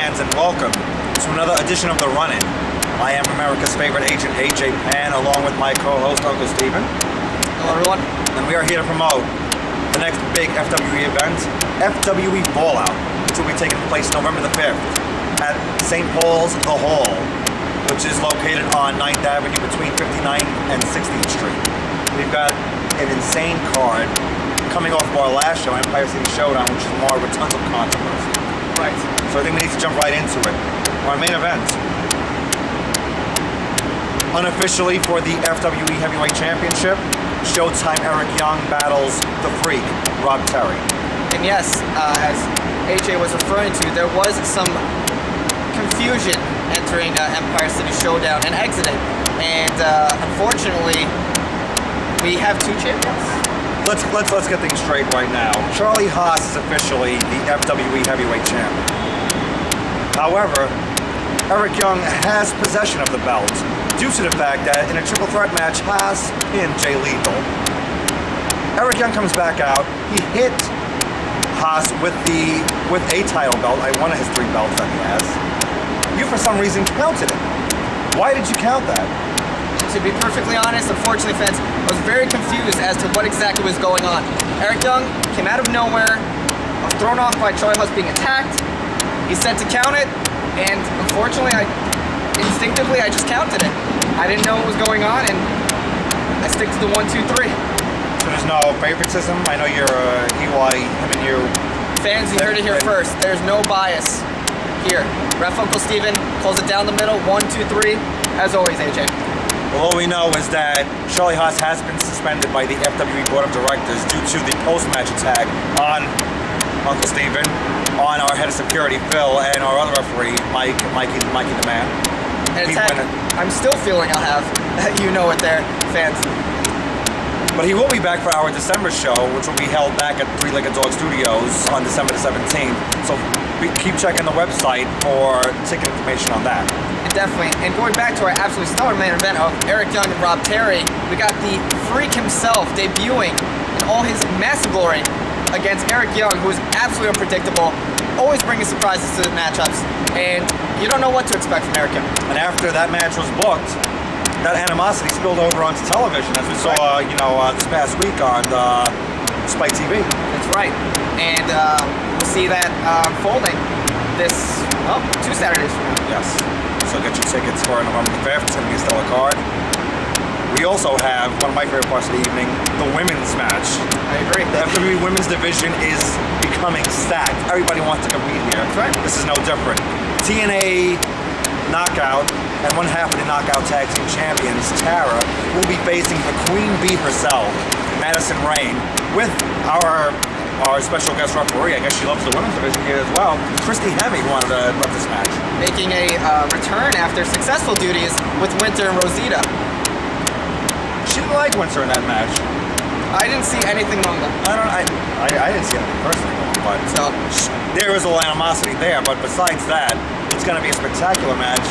fans, and welcome to another edition of The Run-In. I am America's favorite agent, AJ Pan, along with my co-host, Uncle Steven. Hello, everyone. And we are here to promote the next big FWE event, FWE Fallout, which will be taking place November the 5th at St. Paul's The Hall, which is located on 9th Avenue between 59th and 16th Street. We've got an insane card coming off of our last show, Empire City Showdown, which is marred with tons of controversy. Right. So I think we need to jump right into it. Our main event. Unofficially for the FWE Heavyweight Championship, Showtime Eric Young battles The Freak, Rob Terry. And yes, as AJ was referring to, there was some confusion entering Empire City Showdown and exiting. And unfortunately, we have two champions. Let's get things straight right now. Charlie Haas is officially the FWE Heavyweight Champion. However, Eric Young has possession of the belt due to the fact that in a triple threat match, Haas pinned Jay Lethal. Eric Young comes back out. He hit Haas with a title belt, one of his 3 belts that he has. You, for some reason, counted it. Why did you count that? To be perfectly honest, unfortunately, fans, I was very confused as to what exactly was going on. Eric Young came out of nowhere. I was thrown off by Charlie Haas being attacked. He said to count it, and unfortunately, instinctively, I just counted it. I didn't know what was going on, and I stick to the 1, 2, 3. So there's no favoritism? I know you're EY, him and you. Fans, you heard it here first. There's no bias here. Ref Uncle Steven calls it down the middle, 1, 2, 3. As always, AJ. Well, all we know is that Charlie Haas has been suspended by the FWE Board of Directors due to the post-match attack on Uncle Steven, on our head of security, Phil, and our other referee, Mikey the Man. An attack I'm still feeling I'll have. You know it there, fans. But he will be back for our December show, which will be held back at Three Legged Dog Studios on December the 17th. So keep checking the website for ticket information on that. Definitely. And going back to our absolutely stellar main event of Eric Young and Rob Terry, we got the Freak himself debuting in all his massive glory against Eric Young, who is absolutely unpredictable, always bringing surprises to the matchups, and you don't know what to expect from Eric Young. And after that match was booked, that animosity spilled over onto television, as we saw, this past week on Spike TV. That's right. And we'll see that unfolding this, 2 Saturdays from now. Yes. So get your tickets for November the 5th. It's going to be a stellar card. We also have one of my favorite parts of the evening, the women's match. I agree. The FWE women's division is becoming stacked. Everybody wants to compete here. That's right. This is no different. TNA Knockout and one half of the Knockout Tag Team Champions, Tara, will be facing the Queen Bee herself, Madison Rain, with our special guest referee. I guess she loves the women's division here as well, Christy Hemme, who wanted to rep this match. Making a return after successful duties with Winter and Rosita. She didn't like Winter in that match. I didn't see anything wrong with them. I didn't see anything personally wrong, but So, there is a little animosity there. But besides that, it's going to be a spectacular match.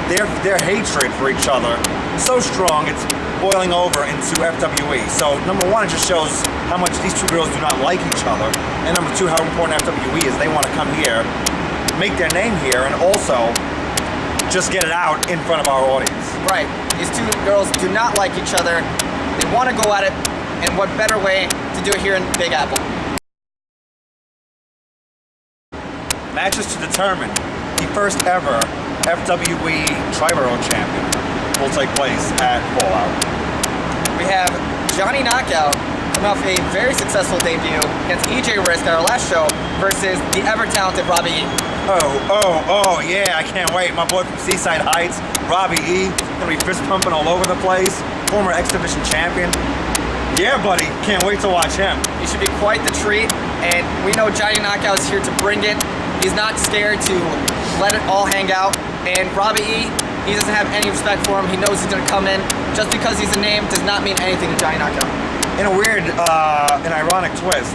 Their hatred for each other so strong, it's boiling over into FWE. So number one, it just shows how much these two girls do not like each other, and number two, how important FWE is. They want to come here, make their name here, and also just get it out in front of our audience. right. These two girls do not like each other. They want to go at it, and what better way to do it here in Big Apple? Matches to determine the first ever FWE Tri-Borough Champion will take place at Fallout. We have Johnny Knockout coming off a very successful debut against EJ Risk at our last show versus the ever-talented Robbie E. Oh, yeah, I can't wait. My boy from Seaside Heights, Robbie E, gonna be fist pumping all over the place. Former X-Division champion. Yeah, buddy, can't wait to watch him. It should be quite the treat, and we know Johnny Knockout is here to bring it. He's not scared to let it all hang out, and Robbie E, he doesn't have any respect for him. He knows he's gonna come in. Just because he's a name does not mean anything to Johnny Knockout. In a weird and ironic twist,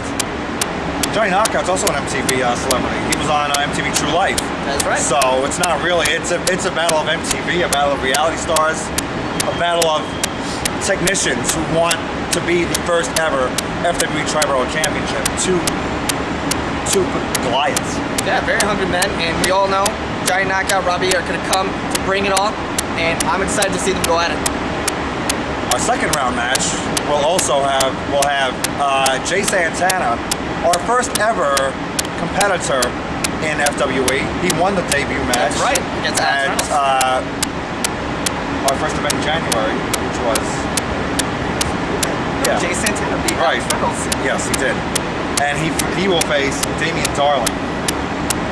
Johnny Knockout's also an MTV celebrity. He was on MTV True Life. That's right. So it's not really, it's a battle of MTV, a battle of reality stars, a battle of technicians who want to be the first ever FWE Tri-Borough Championship. Two two Goliaths. Yeah, very hungry men, and we all know Johnny Knockout, Robbie are going to come to bring it all, and I'm excited to see them go at it. Our second round match will have Jay Santana, our first ever competitor in FWE. He won the debut match. That's right, against Alex at Reynolds. our first event in January, which was Jay Santana beat Alex Reynolds. Yes, he did. And he will face Damian Darling.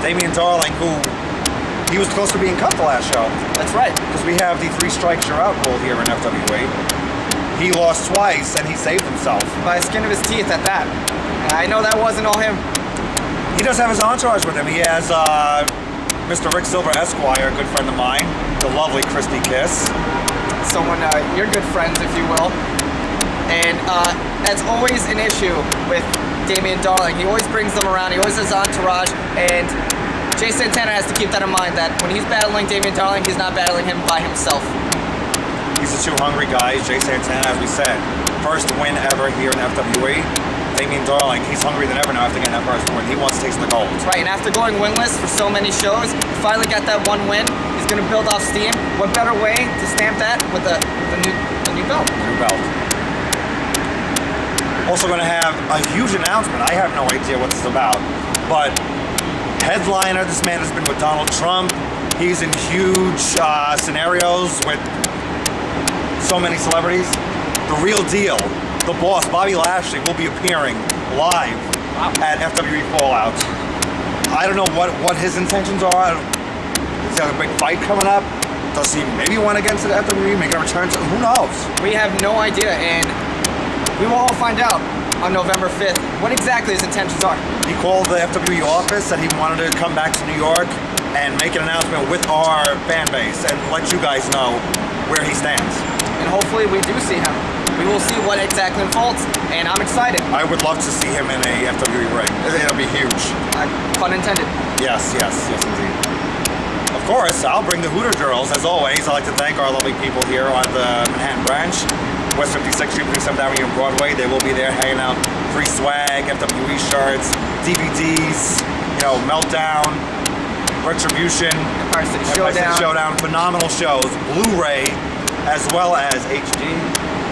Damian Darling, who he was close to being cut the last show. That's right. Because we have the 3 strikes you're out rule here in FWE. He lost twice and he saved himself. By the skin of his teeth at that. And I know that wasn't all him. He does have his entourage with him. He has Mr. Rick Silver Esquire, a good friend of mine, the lovely Christy Kiss. Someone, you're good friends, if you will. And that's always an issue with Damian Darling. He always brings them around. He always has entourage. And Jay Santana has to keep that in mind, that when he's battling Damian Darling, he's not battling him by himself. He's the 2 hungry guys. Jay Santana, as we said, first win ever here in FWE. Damian Darling, he's hungry than ever now after getting that first win. He wants to taste the gold. Right, and after going winless for so many shows, he finally got that one win. He's going to build off steam. What better way to stamp that with the new belt? New belt. Also going to have a huge announcement. I have no idea what this is about, but headliner, this man has been with Donald Trump. He's in huge scenarios with so many celebrities. The real deal, the boss, Bobby Lashley, will be appearing live at FWE Fallout. I don't know what his intentions are. He's got a big fight coming up. Does he maybe win against the FWE, make a return to, who knows? We have no idea, and we will all find out on November 5th what exactly his intentions are. He called the FWE office, said he wanted to come back to New York and make an announcement with our fan base and let you guys know where he stands. And hopefully we do see him. We will see what exactly unfolds, and I'm excited. I would love to see him in a FWE ring. It'll be huge. Pun intended. Yes, indeed. Of course, I'll bring the Hooter Girls, as always. I'd like to thank our lovely people here on the Manhattan branch, West 56th Street, 37th Avenue, and Broadway. They will be there hanging out, free swag, FWE shirts, DVDs, Meltdown, Retribution, Empire City Showdown, phenomenal shows, Blu-ray, as well as HD,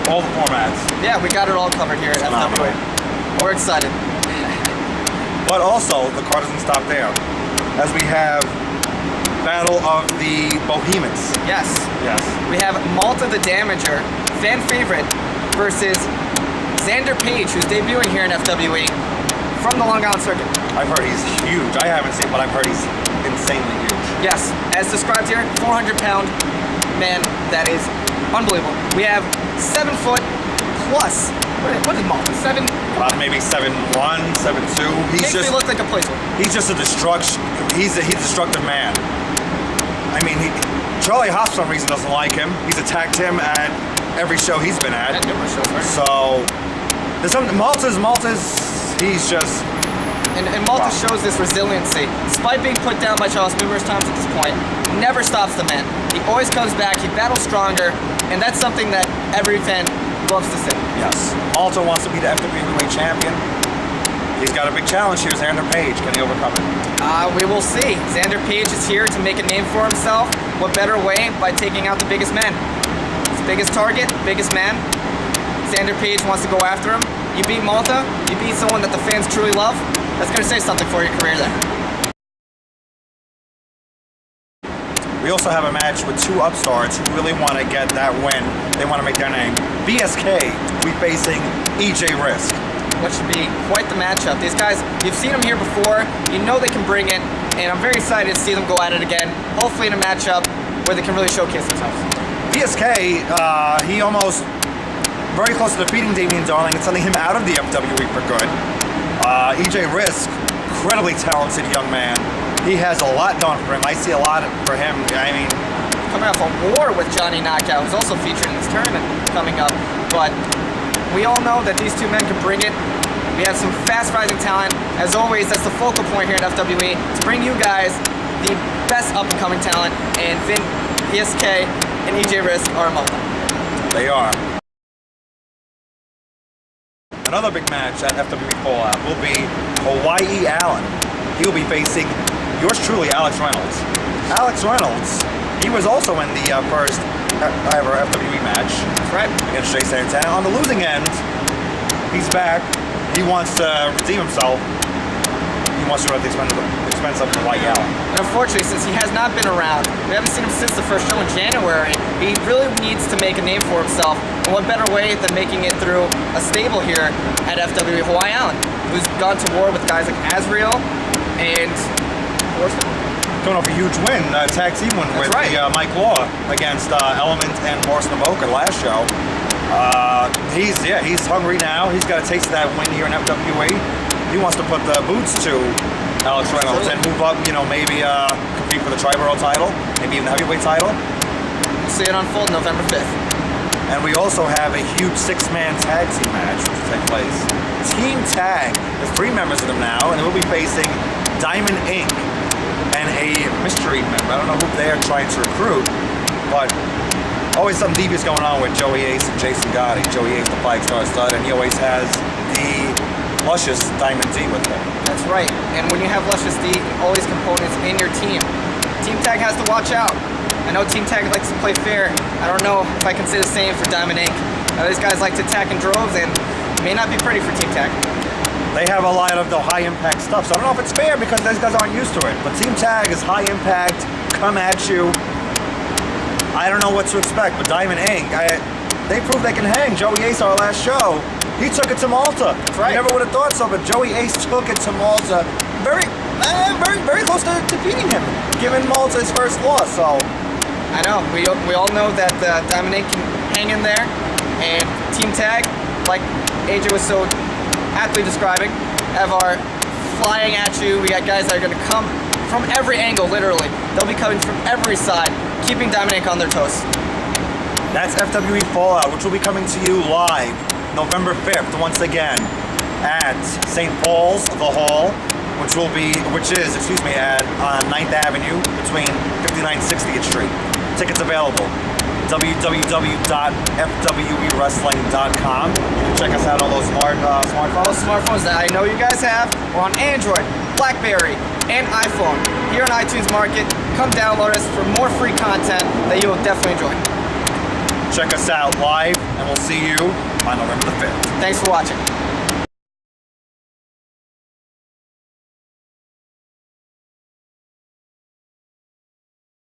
all the formats. Yeah, we got it all covered here at FWE. We're excited. But also, the car doesn't stop there, as we have Battle of the Bohemians. Yes. We have Malta the Damager, fan favorite, versus Xander Page, who's debuting here in FWE from the Long Island circuit. I've heard he's huge. I haven't seen, but I've heard he's insanely huge. Yes, as described here, 400-pound man that is unbelievable. We have 7 foot plus. What is Malta? 7? Maybe 7'1", 7'2". Makes me look like a placeholder. He's just a destruction. He's a destructive man. I mean, Charlie Haas for some reason doesn't like him. He's attacked him at every show he's been at. At numerous shows, right? So there's something. Malta's. He's just. And Malta shows this resiliency. Despite being put down by Charles numerous times at this point, never stops the man. He always comes back, he battles stronger, and that's something that every fan loves to see. Yes. Malta wants to be the FWE Heavyweight Champion. He's got a big challenge here, Xander Page. Can he overcome it? We will see. Xander Page is here to make a name for himself. What better way by taking out the biggest man? His biggest target, biggest man. Xander Page wants to go after him. You beat Malta, you beat someone that the fans truly love. That's going to say something for your career there. We also have a match with 2 upstarts who really want to get that win. They want to make their name. BSK will be facing EJ Risk. What should be quite the matchup. These guys, you've seen them here before. You know they can bring it, and I'm very excited to see them go at it again. Hopefully in a matchup where they can really showcase themselves. BSK, he almost very close to defeating Damian Darling and sending him out of the FWE for good. EJ Risk, incredibly talented young man. He has a lot going for him. I see a lot for him. I mean, coming off a war with Johnny Knockout, who's also featured in this tournament coming up. But we all know that these 2 men can bring it. We have some fast rising talent. As always, that's the focal point here at FWE, to bring you guys the best up and coming talent. And Vin, BSK, and EJ Risk are among them. they are. another big match at FWE Fallout will be Hawaii Allen. He will be facing yours truly, Alex Reynolds. Alex Reynolds, he was also in the first ever FWE match. That's right. Against Jay Santana. On the losing end, he's back. He wants to redeem himself. He wants to go at the expense of Hawaii Allen. And unfortunately, since he has not been around, we haven't seen him since the first show in January, he really needs to make a name for himself. And what better way than making it through a stable here at FWE Hawaii Allen, who's gone to war with guys like Azrael and coming off a huge win, tag team win with right. Mike Law against Element and Morris Namoka last show. He's hungry now. He's got a taste of that win here in FWE. He wants to put the boots to Alex Reynolds and move up, maybe compete for the Tri-Borough title, maybe even the heavyweight title. We'll see it unfold November 5th. And we also have a huge six-man tag team match which will take place. Team Tag, there's 3 members of them now, and they will be facing Diamond Inc. and a mystery member. I don't know who they're trying to recruit, but always something devious going on with Joey Ace and Jason Gotti. Joey Ace, the 5-star stud, and he always has the luscious Diamond D with him. That's right. And when you have luscious D, all these components in your team, Team Tag has to watch out. I know Team Tag likes to play fair. I don't know if I can say the same for Diamond Inc. These guys like to attack in droves, and it may not be pretty for Team Tag. They have a lot of the high impact stuff, so I don't know if it's fair because those guys aren't used to it. But Team Tag is high impact, come at you. I don't know what to expect, but Diamond Inc., they proved they can hang. Joey Ace, our last show, he took it to Malta. Right. You never would have thought so, but Joey Ace took it to Malta. Very close to defeating him, giving Malta his first loss. So I know. We all know that Diamond Inc. can hang in there, and Team Tag, like AJ was so aptly describing, have our flying at you. We got guys that are going to come from every angle, literally. They'll be coming from every side, keeping Diamond Inc. on their toes. that's FWE Fallout, which will be coming to you live November 5th, once again, at St. Paul's, the Hall, which is at 9th Avenue between 59th and 60th Street. Tickets available. www.fwewrestling.com. You can check us out on those smartphones. Those smartphones that I know you guys have, we're on Android, BlackBerry, and iPhone. Here on iTunes Market, come download us for more free content that you will definitely enjoy. Check us out live, and we'll see you on November the 5th. Thanks for watching.